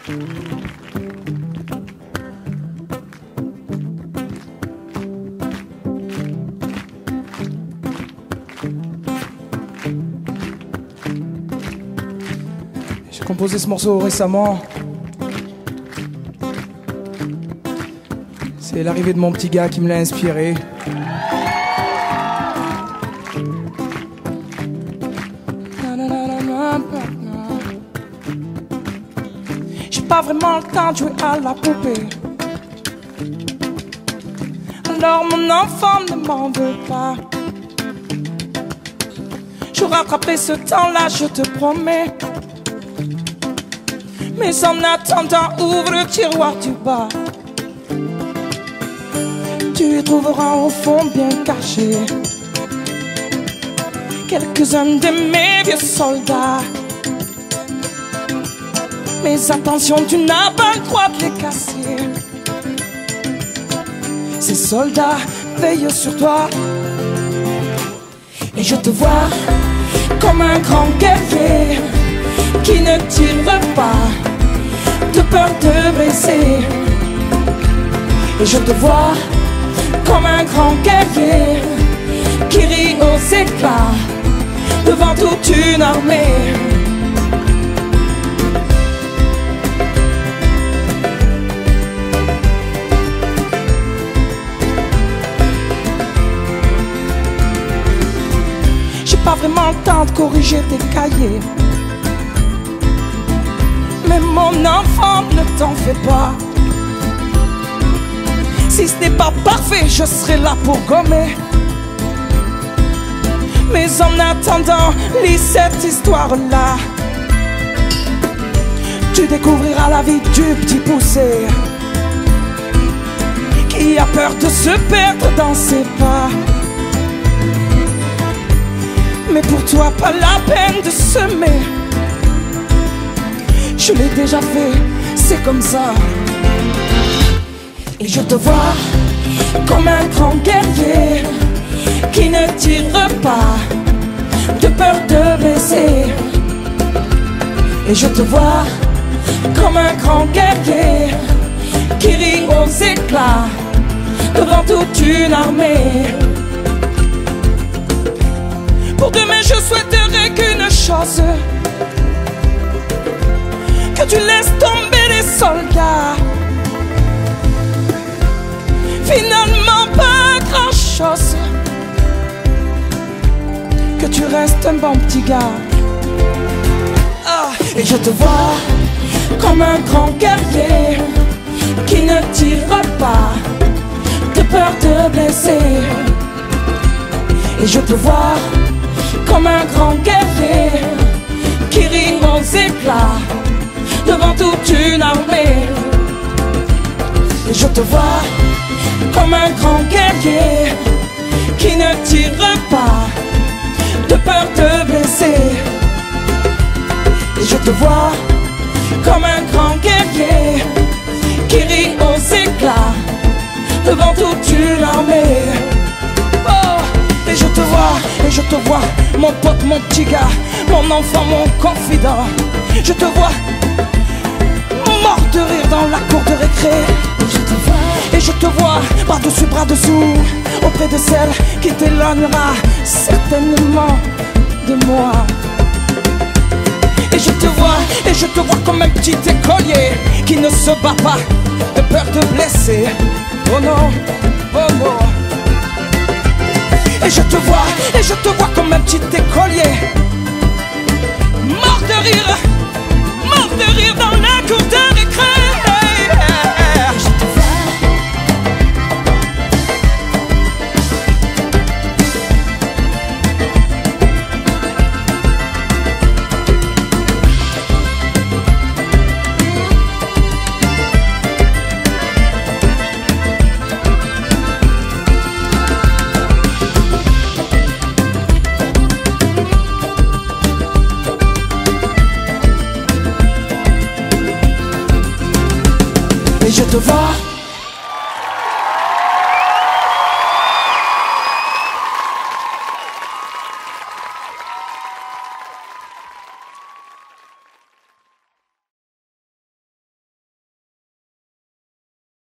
J'ai composé ce morceau récemment. C'est l'arrivée de mon petit gars qui me l'a inspiré. J'ai pas vraiment le temps de jouer à la poupée. Alors mon enfant ne m'en veut pas. Je rattraperai ce temps-là, je te promets. Mais en attendant, ouvre le tiroir du bas. Tu y trouveras au fond bien caché quelques-uns de mes vieux soldats. Mais attention, tu n'as pas le droit de les casser. Ces soldats veillent sur toi. Et je te vois comme un grand guerrier qui ne tire pas de peur de blesser. Et je te vois comme un grand guerrier qui rit aux éclats devant toute une armée. J'ai pas vraiment le temps de corriger tes cahiers, mais mon enfant, ne t'en fais pas. Si ce n'est pas parfait, je serai là pour gommer. Mais en attendant, lis cette histoire-là. Tu découvriras la vie du petit poussé qui a peur de se perdre dans ses pas. Mais pour toi, pas la peine de semer. Je l'ai déjà fait, c'est comme ça. Et je te vois comme un grand guerrier qui ne tire pas de peur de blesser. Et je te vois comme un grand guerrier qui rit aux éclats devant toute une armée. Pour demain, je souhaiterais qu'une chose, que tu laisses tomber les soldats. Finalement pas grand chose, que tu restes un bon petit gars. Et je te vois comme un grand guerrier qui ne tire pas de peur de blesser. Et je te vois comme un grand guerrier qui rit aux éclats devant toute une armée. Et je te vois comme un grand guerrier qui ne tire pas de peur de blesser. Et je te vois comme un grand guerrier qui rit aux éclats devant toute une armée. Oh, et je te vois, mon pote, mon petit gars, mon enfant, mon confident. Je te vois mort de rire dans la cour de récré. Et je te vois par-dessus, bras-dessous, auprès de celle qui t'éloignera certainement de moi. Et je te vois comme un petit écolier qui ne se bat pas de peur de blesser. Oh non, oh non. Et je te vois comme un petit écolier mort de rire dans la cour de récré. Et je te vois